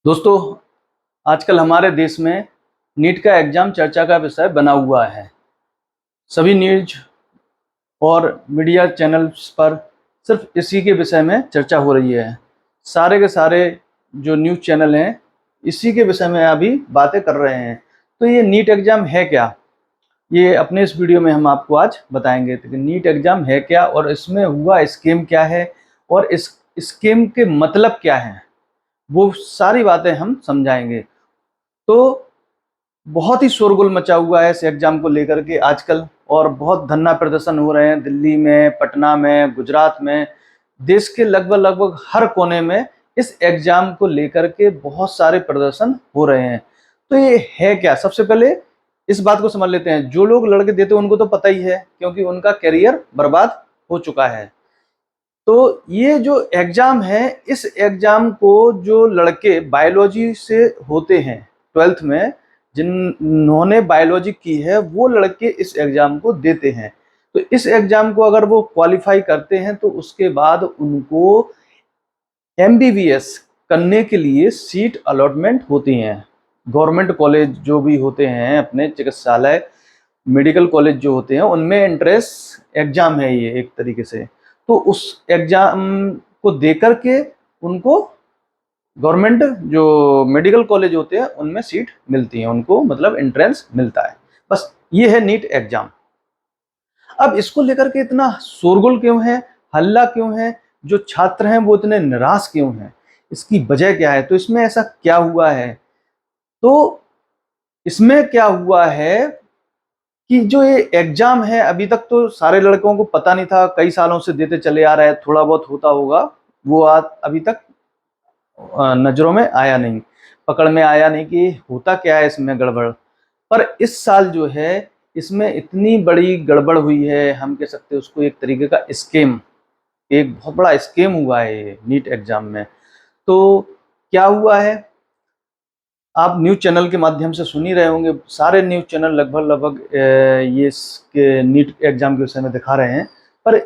दोस्तों, आजकल हमारे देश में नीट का एग्ज़ाम चर्चा का विषय बना हुआ है। सभी न्यूज़ और मीडिया चैनल्स पर सिर्फ इसी के विषय में चर्चा हो रही है। सारे के सारे जो न्यूज़ चैनल हैं, इसी के विषय में अभी बातें कर रहे हैं। तो ये नीट एग्ज़ाम है क्या? ये अपने इस वीडियो में हम आपको आज बताएंगे कि नीट एग्ज़ाम है क्या और इसमें हुआ स्कीम क्या है और इस स्कीम के मतलब क्या हैं, वो सारी बातें हम समझाएंगे। तो बहुत ही शोरगुल मचा हुआ है इस एग्ज़ाम को लेकर के आजकल, और बहुत धरना प्रदर्शन हो रहे हैं दिल्ली में, पटना में, गुजरात में। देश के लगभग हर कोने में इस एग्ज़ाम को लेकर के बहुत सारे प्रदर्शन हो रहे हैं। तो ये है क्या? सबसे पहले इस बात को समझ लेते हैं। जो लोग लड़के देते हैं उनको तो पता ही है, क्योंकि उनका करियर बर्बाद हो चुका है। तो ये जो एग्ज़ाम है, इस एग्ज़ाम को जो लड़के बायोलॉजी से होते हैं 12th में, जिन्होंने बायोलॉजी की है, वो लड़के इस एग्ज़ाम को देते हैं। तो इस एग्ज़ाम को अगर वो क्वालिफ़ाई करते हैं तो उसके बाद उनको एमबीबीएस करने के लिए सीट अलॉटमेंट होती हैं। गवर्नमेंट कॉलेज जो भी होते हैं, अपने चिकित्सालय, मेडिकल कॉलेज जो होते हैं, उनमें एंट्रेंस एग्ज़ाम है ये एक तरीके से। तो उस एग्ज़ाम को देकर के उनको गवर्नमेंट जो मेडिकल कॉलेज होते हैं उनमें सीट मिलती है, उनको मतलब एंट्रेंस मिलता है। बस ये है नीट एग्ज़ाम। अब इसको लेकर के इतना शोरगुल क्यों है, हल्ला क्यों है, जो छात्र हैं वो इतने निराश क्यों हैं, इसकी वजह क्या है? तो इसमें ऐसा क्या हुआ है? तो इसमें क्या हुआ है कि जो ये एग्ज़ाम है, अभी तक तो सारे लड़कों को पता नहीं था, कई सालों से देते चले आ रहे हैं, थोड़ा बहुत होता होगा, वो अभी तक नज़रों में आया नहीं, पकड़ में आया नहीं कि होता क्या है इसमें गड़बड़। पर इस साल जो है, इसमें इतनी बड़ी गड़बड़ हुई है, हम कह सकते हैं उसको एक तरीके का स्कैम, एक बहुत बड़ा स्कैम हुआ है ये नीट एग्ज़ाम में। तो क्या हुआ है, आप न्यूज़ चैनल के माध्यम से सुन ही रहे होंगे। सारे न्यूज़ चैनल लगभग ये इसके नीट एग्ज़ाम के विषय में दिखा रहे हैं। पर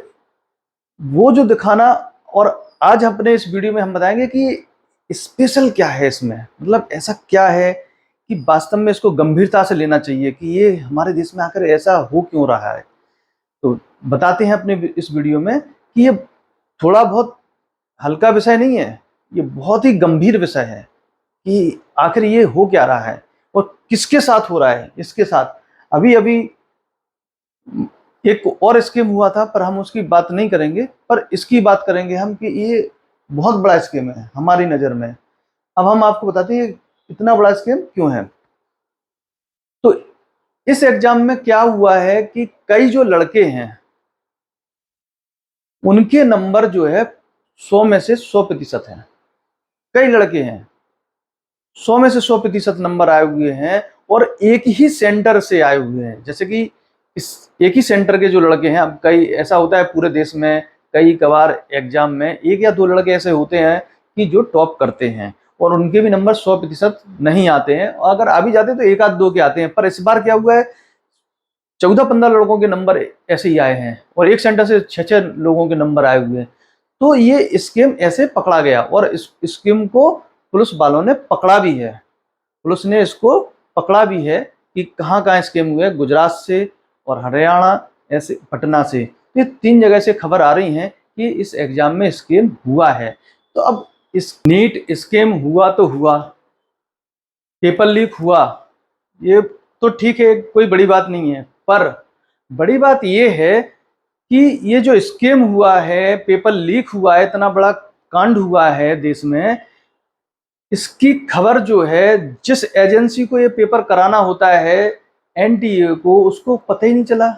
वो जो दिखाना, और आज अपने इस वीडियो में हम बताएंगे कि स्पेशल क्या है इसमें, मतलब ऐसा क्या है कि वास्तव में इसको गंभीरता से लेना चाहिए कि ये हमारे देश में आकर ऐसा हो क्यों रहा है। तो बताते हैं अपने इस वीडियो में कि ये थोड़ा बहुत हल्का विषय नहीं है, ये बहुत ही गंभीर विषय है कि आखिर ये हो क्या रहा है और किसके साथ हो रहा है इसके साथ। अभी अभी एक और स्कीम हुआ था, पर हम उसकी बात नहीं करेंगे, पर इसकी बात करेंगे हम कि ये बहुत बड़ा स्कीम है हमारी नज़र में। अब हम आपको बताते हैं इतना बड़ा स्कीम क्यों है। तो इस एग्जाम में क्या हुआ है कि कई जो लड़के हैं, उनके नंबर जो है 100 में से 100% हैं। कई लड़के हैं 100 में से 100% नंबर आए हुए हैं, और एक ही सेंटर से आए हुए हैं। जैसे कि इस एक ही सेंटर के जो लड़के हैं, अब कई ऐसा होता है पूरे देश में, कई कबार एग्जाम में एक या दो लड़के ऐसे होते हैं कि जो टॉप करते हैं और उनके भी नंबर 100% नहीं आते हैं, और अगर आ भी जाते हैं तो एक आध दो के आते हैं। पर इस बार क्या हुआ है, 14-15 लड़कों के नंबर ऐसे ही आए हैं, और एक सेंटर से 6-6 लोगों के नंबर आए हुए हैं। तो ये स्कीम ऐसे पकड़ा गया, और इस स्कीम को पुलिस वालों ने पकड़ा भी है। पुलिस ने इसको पकड़ा भी है कि कहाँ-कहाँ स्कैम हुए, गुजरात से और हरियाणा, ऐसे पटना से। ये 3 जगह से खबर आ रही है कि इस एग्ज़ाम में स्कैम हुआ है। तो अब इस नीट स्कैम हुआ तो हुआ, पेपर लीक हुआ, ये तो ठीक है, कोई बड़ी बात नहीं है। पर बड़ी बात ये है कि ये जो स्कैम हुआ है, पेपर लीक हुआ है, इतना बड़ा कांड हुआ है देश में, इसकी खबर जो है, जिस एजेंसी को ये पेपर कराना होता है, एनटीए को, उसको पता ही नहीं चला।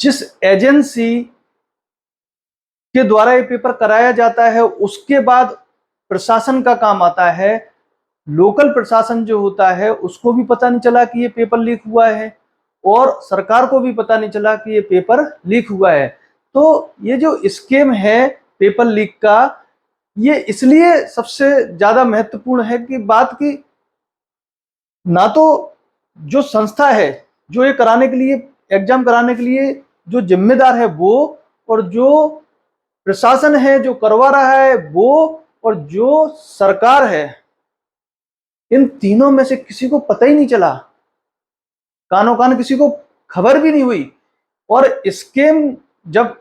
जिस एजेंसी के द्वारा ये पेपर कराया जाता है, उसके बाद प्रशासन का काम आता है। लोकल प्रशासन जो होता है उसको भी पता नहीं चला कि ये पेपर लीक हुआ है, और सरकार को भी पता नहीं चला कि ये पेपर लीक हुआ है। तो ये जो स्कीम है पेपर लीक का, ये इसलिए सबसे ज्यादा महत्वपूर्ण है कि बात की, ना तो जो संस्था है जो ये कराने के लिए, एग्जाम कराने के लिए जो जिम्मेदार है वो, और जो प्रशासन है जो करवा रहा है वो, और जो सरकार है इन तीनों में से किसी को पता ही नहीं चला, कानो कान किसी को खबर भी नहीं हुई। और स्कीम जब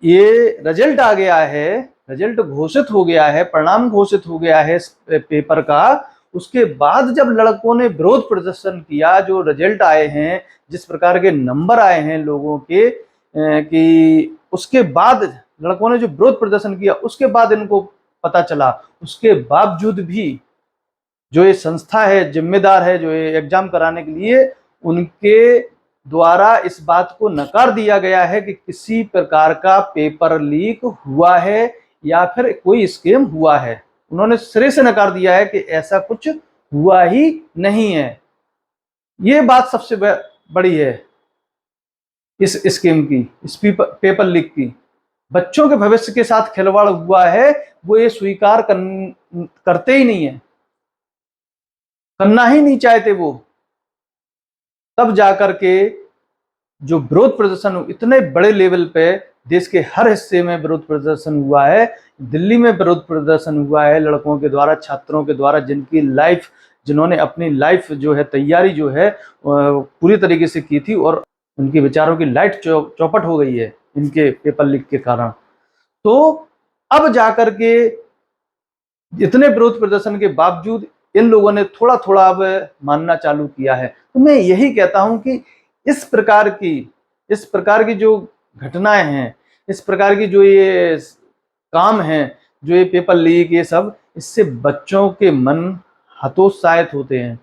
ये रिजल्ट आ गया है, रिजल्ट घोषित हो गया है, परिणाम घोषित हो गया है इस पेपर का, उसके बाद जब लड़कों ने विरोध प्रदर्शन किया, जो रिजल्ट आए हैं, जिस प्रकार के नंबर आए हैं लोगों के, कि उसके बाद लड़कों ने जो विरोध प्रदर्शन किया, उसके बाद इनको पता चला। उसके बावजूद भी जो ये संस्था है, जिम्मेदार है जो ये एग्जाम कराने के लिए, उनके द्वारा इस बात को नकार दिया गया है कि किसी प्रकार का पेपर लीक हुआ है या फिर कोई स्कैम हुआ है। उन्होंने सिरे से नकार दिया है कि ऐसा कुछ हुआ ही नहीं है। ये बात सबसे बड़ी है इस स्कीम की, इस पेपर लीक की। बच्चों के भविष्य के साथ खिलवाड़ हुआ है, वो ये स्वीकार करते ही नहीं है, करना ही नहीं चाहते वो। तब जाकर के जो विरोध प्रदर्शन इतने बड़े लेवल पे देश के हर हिस्से में विरोध प्रदर्शन हुआ है, दिल्ली में विरोध प्रदर्शन हुआ है लड़कों के द्वारा, छात्रों के द्वारा, जिन्होंने अपनी लाइफ जो है, तैयारी जो है पूरी तरीके से की थी, और उनके विचारों की लाइट चौपट हो गई है इनके पेपर लीक के कारण। तो अब जाकर के इतने विरोध प्रदर्शन के बावजूद इन लोगों ने थोड़ा थोड़ा अब मानना चालू किया है। तो मैं यही कहता हूं कि इस प्रकार की जो घटनाएं हैं, इस प्रकार की जो ये काम हैं, जो ये पेपर लीक, ये सब, इससे बच्चों के मन हतोत्साहित होते हैं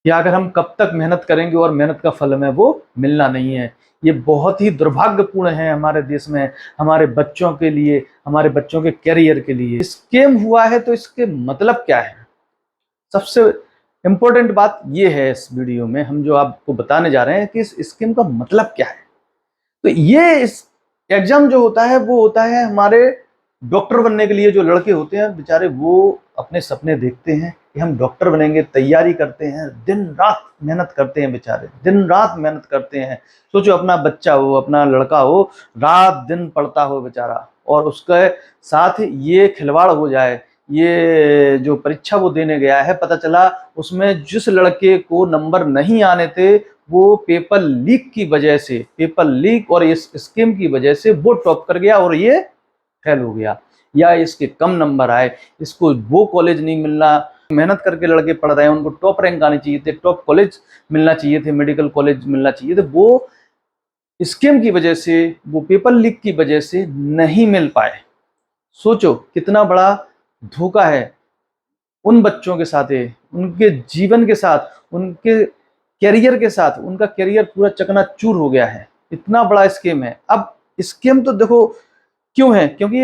कि अगर हम कब तक मेहनत करेंगे और मेहनत का फल हमें वो मिलना नहीं है। ये बहुत ही दुर्भाग्यपूर्ण है हमारे देश में, हमारे बच्चों के लिए, हमारे बच्चों के करियर के लिए। स्कैम हुआ है तो इसके मतलब क्या है? सबसे इंपॉर्टेंट बात ये है इस वीडियो में हम जो आपको बताने जा रहे हैं कि इस स्कीम का मतलब क्या है। तो ये इस एग्जाम जो होता है वो होता है हमारे डॉक्टर बनने के लिए। जो लड़के होते हैं बेचारे, वो अपने सपने देखते हैं कि हम डॉक्टर बनेंगे, तैयारी करते हैं, दिन रात मेहनत करते हैं, बेचारे दिन रात मेहनत करते हैं। सोचो अपना बच्चा हो, अपना लड़का हो, रात दिन पढ़ता हो बेचारा, और उसके साथ ये खिलवाड़ हो जाए। ये जो परीक्षा वो देने गया है, पता चला उसमें जिस लड़के को नंबर नहीं आने थे, वो पेपर लीक की वजह से, पेपर लीक और इस स्कीम की वजह से वो टॉप कर गया और ये फेल हो गया, या इसके कम नंबर आए, इसको वो कॉलेज नहीं मिलना। मेहनत करके लड़के पढ़ रहे हैं, उनको टॉप रैंक आनी चाहिए थे, टॉप कॉलेज मिलना चाहिए थे, मेडिकल कॉलेज मिलना चाहिए थे, वो स्कीम की वजह से, वो पेपर लीक की वजह से नहीं मिल पाए। सोचो कितना बड़ा धोखा है उन बच्चों के साथ, है उनके जीवन के साथ, उनके कैरियर के साथ। उनका कैरियर पूरा चकनाचूर हो गया है, इतना बड़ा स्कीम है। अब स्कीम तो देखो क्यों है, क्योंकि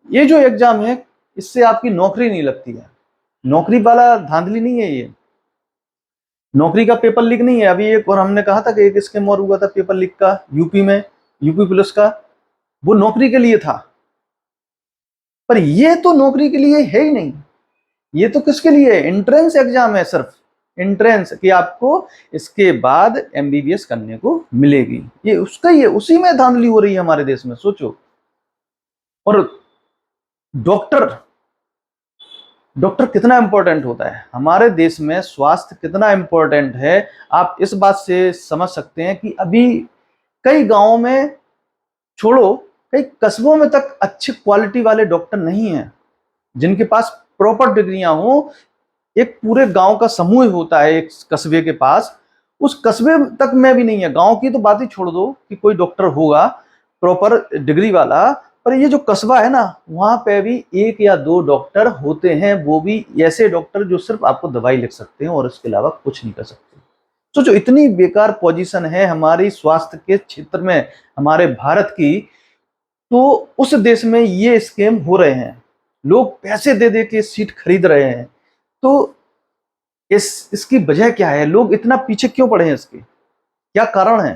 ये जो एग्जाम है, इससे आपकी नौकरी नहीं लगती है। नौकरी वाला धांधली नहीं है ये, नौकरी का पेपर लीक नहीं है। अभी एक और हमने कहा था कि एक स्कीम और हुआ था पेपर लीक का यूपी में, यूपी पुलिस का, वो नौकरी के लिए था। पर ये तो नौकरी के लिए है ही नहीं, ये तो किसके लिए है? एंट्रेंस एग्जाम है, सिर्फ एंट्रेंस, कि आपको इसके बाद एमबीबीएस करने को मिलेगी। ये उसका ही है, उसी में धांधली हो रही है हमारे देश में, सोचो। और डॉक्टर डॉक्टर कितना इंपॉर्टेंट होता है हमारे देश में, स्वास्थ्य कितना इंपॉर्टेंट है, आप इस बात से समझ सकते हैं कि अभी कई गांवों में छोड़ो, कई कस्बों में तक अच्छी क्वालिटी वाले डॉक्टर नहीं हैं जिनके पास प्रॉपर डिग्रियां हो। एक पूरे गांव का समूह होता है एक कस्बे के पास, उस कस्बे तक में भी नहीं है। गांव की तो बात ही छोड़ दो कि कोई डॉक्टर होगा प्रॉपर डिग्री वाला, पर ये जो कस्बा है ना, वहां पे भी एक या दो डॉक्टर होते हैं, वो भी ऐसे डॉक्टर जो सिर्फ आपको दवाई लिख सकते हैं और इसके अलावा कुछ नहीं कर सकते। सोचो इतनी बेकार पोजीशन है हमारी स्वास्थ्य के क्षेत्र में हमारे भारत की, तो उस देश में ये स्कैम हो रहे हैं, लोग पैसे दे दे के सीट खरीद रहे हैं। तो इसकी वजह क्या है? लोग इतना पीछे क्यों पड़े हैं? इसके क्या कारण है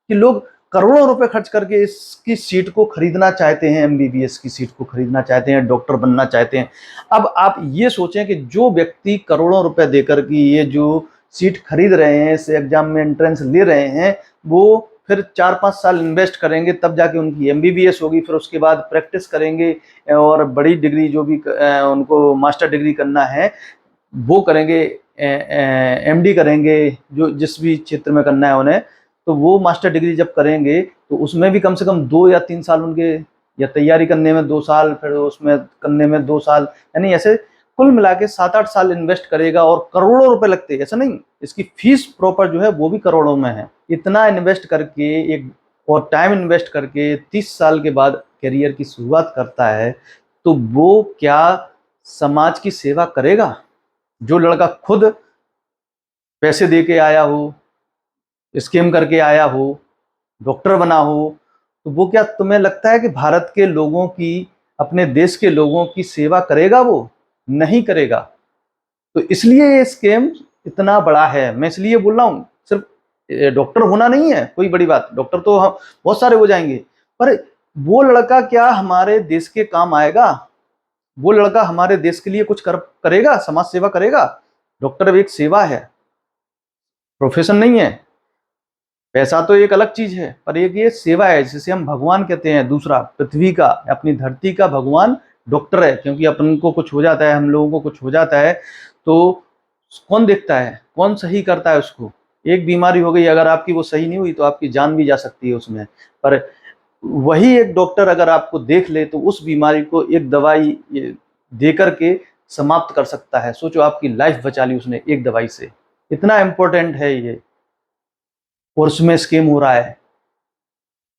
कि लोग करोड़ों रुपए खर्च करके इसकी सीट को खरीदना चाहते हैं, एमबीबीएस की सीट को खरीदना चाहते हैं, डॉक्टर बनना चाहते हैं। अब आप ये सोचें कि जो व्यक्ति करोड़ों रुपए देकर के ये जो सीट खरीद रहे हैं, इस एग्जाम में एंट्रेंस ले रहे हैं, वो फिर 4-5 साल इन्वेस्ट करेंगे, तब जाके उनकी एमबीबीएस होगी, फिर उसके बाद प्रैक्टिस करेंगे और बड़ी डिग्री जो भी उनको मास्टर डिग्री करना है वो करेंगे, एमडी करेंगे, जो जिस भी क्षेत्र में करना है उन्हें, तो वो मास्टर डिग्री जब करेंगे तो उसमें भी कम से कम 2 या 3 साल उनके, या तैयारी करने में 2 साल, फिर उसमें करने में 2 साल, यानी ऐसे कुल मिला के 7-8 साल इन्वेस्ट करेगा और करोड़ों रुपए लगते हैं, ऐसा नहीं, इसकी फीस प्रॉपर जो है वो भी करोड़ों में है। इतना इन्वेस्ट करके एक और टाइम इन्वेस्ट करके 30 साल के बाद करियर की शुरुआत करता है, तो वो क्या समाज की सेवा करेगा? जो लड़का खुद पैसे दे के आया हो, स्कीम करके आया हो, डॉक्टर बना हो, तो वो क्या तुम्हें लगता है कि भारत के लोगों की, अपने देश के लोगों की सेवा करेगा? वो नहीं करेगा। तो इसलिए ये स्कीम इतना बड़ा है। मैं इसलिए बोल रहा हूँ, सिर्फ डॉक्टर होना नहीं है कोई बड़ी बात, डॉक्टर तो हम बहुत सारे हो जाएंगे, पर वो लड़का क्या हमारे देश के काम आएगा? वो लड़का हमारे देश के लिए कुछ करेगा, समाज सेवा करेगा? डॉक्टर एक सेवा है, प्रोफेशन नहीं है। पैसा तो एक अलग चीज है, पर एक ये सेवा है, जिसे हम भगवान कहते हैं। दूसरा, पृथ्वी का, अपनी धरती का भगवान डॉक्टर है, क्योंकि अपन को कुछ हो जाता है, हम लोगों को कुछ हो जाता है, तो कौन देखता है, कौन सही करता है उसको? एक बीमारी हो गई, अगर आपकी वो सही नहीं हुई तो आपकी जान भी जा सकती है उसमें, पर वही एक डॉक्टर अगर आपको देख ले तो उस बीमारी को एक दवाई दे करके समाप्त कर सकता है। सोचो, आपकी लाइफ बचा ली उसने एक दवाई से। इतना इंपॉर्टेंट है ये, और उसमें स्कीम हो रहा है।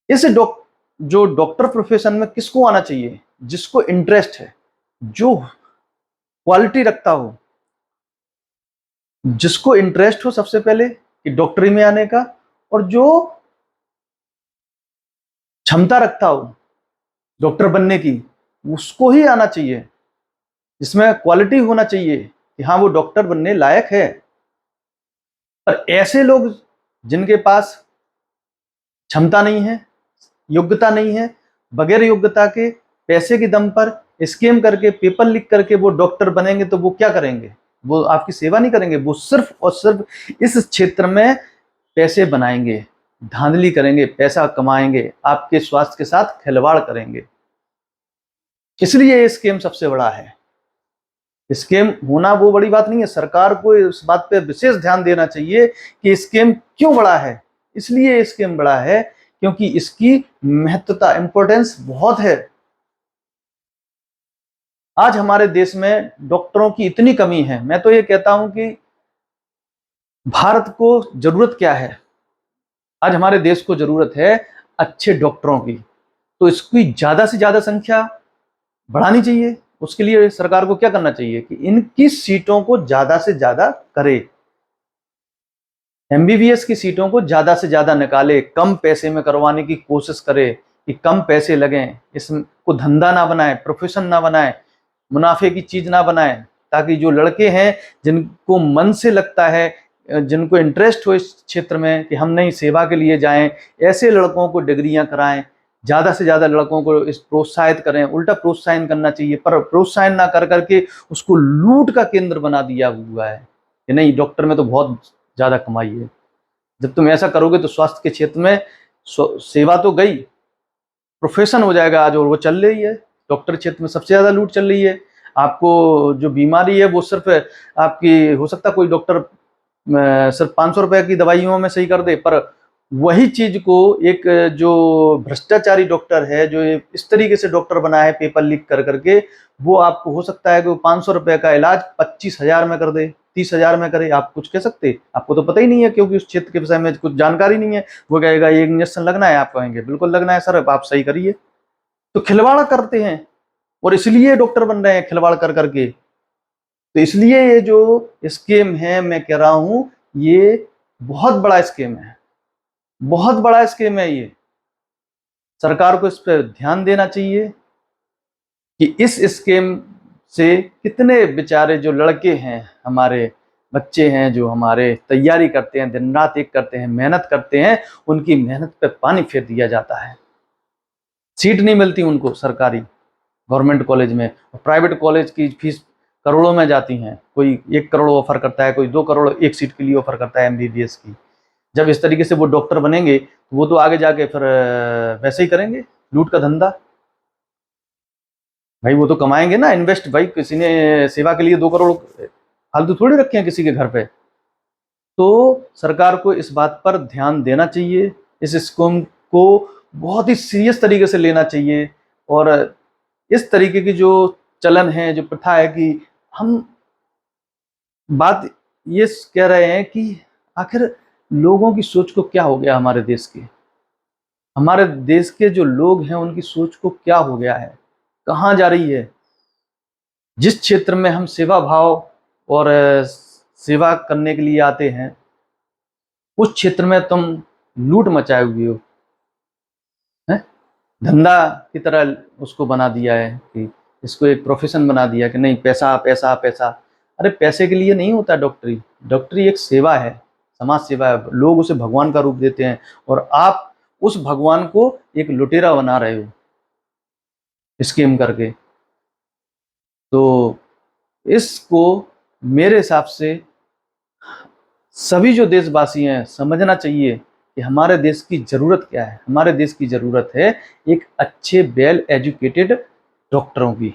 इस जो डॉक्टर प्रोफेशन में किसको आना चाहिए? जिसको इंटरेस्ट है, जो क्वालिटी रखता हो, जिसको इंटरेस्ट हो सबसे पहले कि डॉक्टरी में आने का, और जो क्षमता रखता हो डॉक्टर बनने की, उसको ही आना चाहिए। इसमें क्वालिटी होना चाहिए कि हाँ वो डॉक्टर बनने लायक है। पर ऐसे लोग जिनके पास क्षमता नहीं है, योग्यता नहीं है, बगैर योग्यता के पैसे के दम पर स्कीम करके पेपर लिख करके वो डॉक्टर बनेंगे, तो वो क्या करेंगे? वो आपकी सेवा नहीं करेंगे, वो सिर्फ और सिर्फ इस क्षेत्र में पैसे बनाएंगे, धांधली करेंगे, पैसा कमाएंगे, आपके स्वास्थ्य के साथ खिलवाड़ करेंगे। इसलिए ये स्कीम सबसे बड़ा है। स्कीम होना वो बड़ी बात नहीं है, सरकार को इस बात पे विशेष ध्यान देना चाहिए कि स्कीम क्यों बड़ा है। इसलिए स्कीम बड़ा है क्योंकि इसकी महत्वता, इंपॉर्टेंस बहुत है। आज हमारे देश में डॉक्टरों की इतनी कमी है, मैं तो ये कहता हूं कि भारत को जरूरत क्या है? आज हमारे देश को जरूरत है अच्छे डॉक्टरों की, तो इसकी ज्यादा से ज्यादा संख्या बढ़ानी चाहिए। उसके लिए सरकार को क्या करना चाहिए कि इनकी सीटों को ज्यादा से ज्यादा करे, एमबीबीएस की सीटों को ज्यादा से ज्यादा निकाले, कम पैसे में करवाने की कोशिश करे कि कम पैसे लगें, इसको धंधा ना बनाए, प्रोफेशन ना बनाए, मुनाफे की चीज ना बनाए, ताकि जो लड़के हैं जिनको मन से लगता है, जिनको इंटरेस्ट हो इस क्षेत्र में कि हम नई सेवा के लिए जाएं, ऐसे लड़कों को डिग्रियां कराएं, ज़्यादा से ज़्यादा लड़कों को इस प्रोत्साहित करें। उल्टा प्रोत्साहन करना चाहिए, पर प्रोत्साहन ना कर करके उसको लूट का केंद्र बना दिया हुआ है कि नहीं, डॉक्टर में तो बहुत ज़्यादा कमाई है। जब तुम ऐसा करोगे तो स्वास्थ्य के क्षेत्र में सेवा तो गई, प्रोफेशन हो जाएगा आज, और वो चल रही है। डॉक्टर क्षेत्र में सबसे ज़्यादा लूट चल रही है। आपको जो बीमारी है वो सिर्फ आपकी, हो सकता कोई डॉक्टर सिर्फ 500 रुपए की दवाइयों में सही कर दे, पर वही चीज को एक जो भ्रष्टाचारी डॉक्टर है, जो इस तरीके से डॉक्टर बना है पेपर लीक कर करके, वो आपको हो सकता है कि 500 रुपए का इलाज 25,000 में कर दे, 30,000 में करे। आप कुछ कह सकते? आपको तो पता ही नहीं है, क्योंकि उस क्षेत्र के विषय में कुछ जानकारी नहीं है। वो कहेगा ये इंजेक्शन लगना है, आप कहेंगे बिल्कुल लगना है सर, आप सही करिए। तो खिलवाड़ करते हैं, और इसलिए डॉक्टर बन रहे हैं खिलवाड़ कर करके। तो इसलिए ये जो स्कीम है, मैं कह रहा हूं ये बहुत बड़ा स्कीम है, बहुत बड़ा स्कीम है ये। सरकार को इस पर ध्यान देना चाहिए कि इस स्कीम से कितने बेचारे जो लड़के हैं, हमारे बच्चे हैं, जो हमारे तैयारी करते हैं, दिन रात एक करते हैं, मेहनत करते हैं, उनकी मेहनत पे पानी फेर दिया जाता है। सीट नहीं मिलती उनको सरकारी गवर्नमेंट कॉलेज में, प्राइवेट कॉलेज की फीस करोड़ों में जाती हैं। कोई 1 करोड़ ऑफर करता है, कोई 2 करोड़ एक सीट के लिए ऑफर करता है एमबीबीएस की। जब इस तरीके से वो डॉक्टर बनेंगे तो वो तो आगे जाके फिर वैसे ही करेंगे, लूट का धंधा। भाई वो तो कमाएंगे ना, इन्वेस्ट। भाई किसी ने सेवा के लिए 2 करोड़ फालतू थोड़ी रखे हैं किसी के घर पे। तो सरकार को इस बात पर ध्यान देना चाहिए, इस स्कीम को बहुत ही सीरियस तरीके से लेना चाहिए। और इस तरीके की जो चलन है, जो प्रथा है कि हम बात ये कह रहे हैं कि आखिर लोगों की सोच को क्या हो गया, हमारे देश के जो लोग हैं उनकी सोच को क्या हो गया है, कहाँ जा रही है। जिस क्षेत्र में हम सेवा भाव और सेवा करने के लिए आते हैं, उस क्षेत्र में तुम लूट मचाए हुए हो, हैं? धंधा की तरह उसको बना दिया है कि इसको एक प्रोफेशन बना दिया कि नहीं, पैसा पैसा पैसा। अरे पैसे के लिए नहीं होता डॉक्टरी। डॉक्टरी एक सेवा है, समाज सेवा है। लोग उसे भगवान का रूप देते हैं और आप उस भगवान को एक लुटेरा बना रहे हो स्कीम करके। तो इसको मेरे हिसाब से सभी जो देशवासी हैं समझना चाहिए कि हमारे देश की ज़रूरत क्या है। हमारे देश की ज़रूरत है एक अच्छे वेल एजुकेटेड डॉक्टरों की,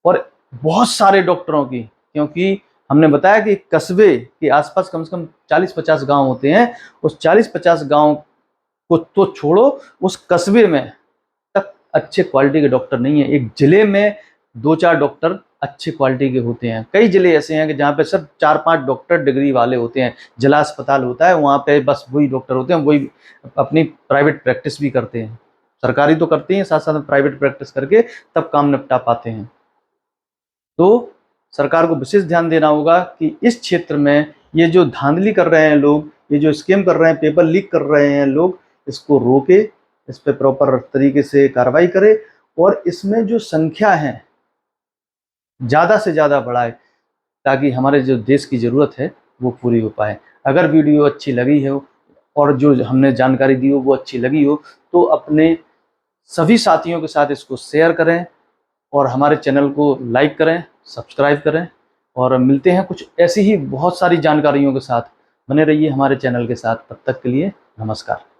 और बहुत सारे डॉक्टरों की। क्योंकि हमने बताया कि कस्बे के आसपास कम से कम 40-50 गांव होते हैं। उस 40-50 गांव को तो छोड़ो, उस कस्बे में तक अच्छे क्वालिटी के डॉक्टर नहीं है। एक जिले में 2-4 डॉक्टर अच्छे क्वालिटी के होते हैं। कई जिले ऐसे हैं कि जहाँ पे सिर्फ 4-5 डॉक्टर डिग्री वाले होते हैं। जिला अस्पताल होता है, वहाँ पे बस वही डॉक्टर होते हैं, वही अपनी प्राइवेट प्रैक्टिस भी करते हैं। सरकारी तो करते हैं, साथ साथ में प्राइवेट प्रैक्टिस करके तब काम निपटा पाते हैं। तो सरकार को विशेष ध्यान देना होगा कि इस क्षेत्र में ये जो धांधली कर रहे हैं लोग, ये जो स्कैम कर रहे हैं, पेपर लीक कर रहे हैं लोग, इसको रोके, इस पे प्रॉपर तरीके से कार्रवाई करे और इसमें जो संख्या है ज़्यादा से ज़्यादा बढ़ाए, ताकि हमारे जो देश की ज़रूरत है वो पूरी हो पाए। अगर वीडियो अच्छी लगी हो और जो हमने जानकारी दी हो वो अच्छी लगी हो, तो अपने सभी साथियों के साथ इसको शेयर करें और हमारे चैनल को लाइक करें, सब्सक्राइब करें। और मिलते हैं कुछ ऐसी ही बहुत सारी जानकारियों के साथ। बने रहिए हमारे चैनल के साथ। तब तक के लिए नमस्कार।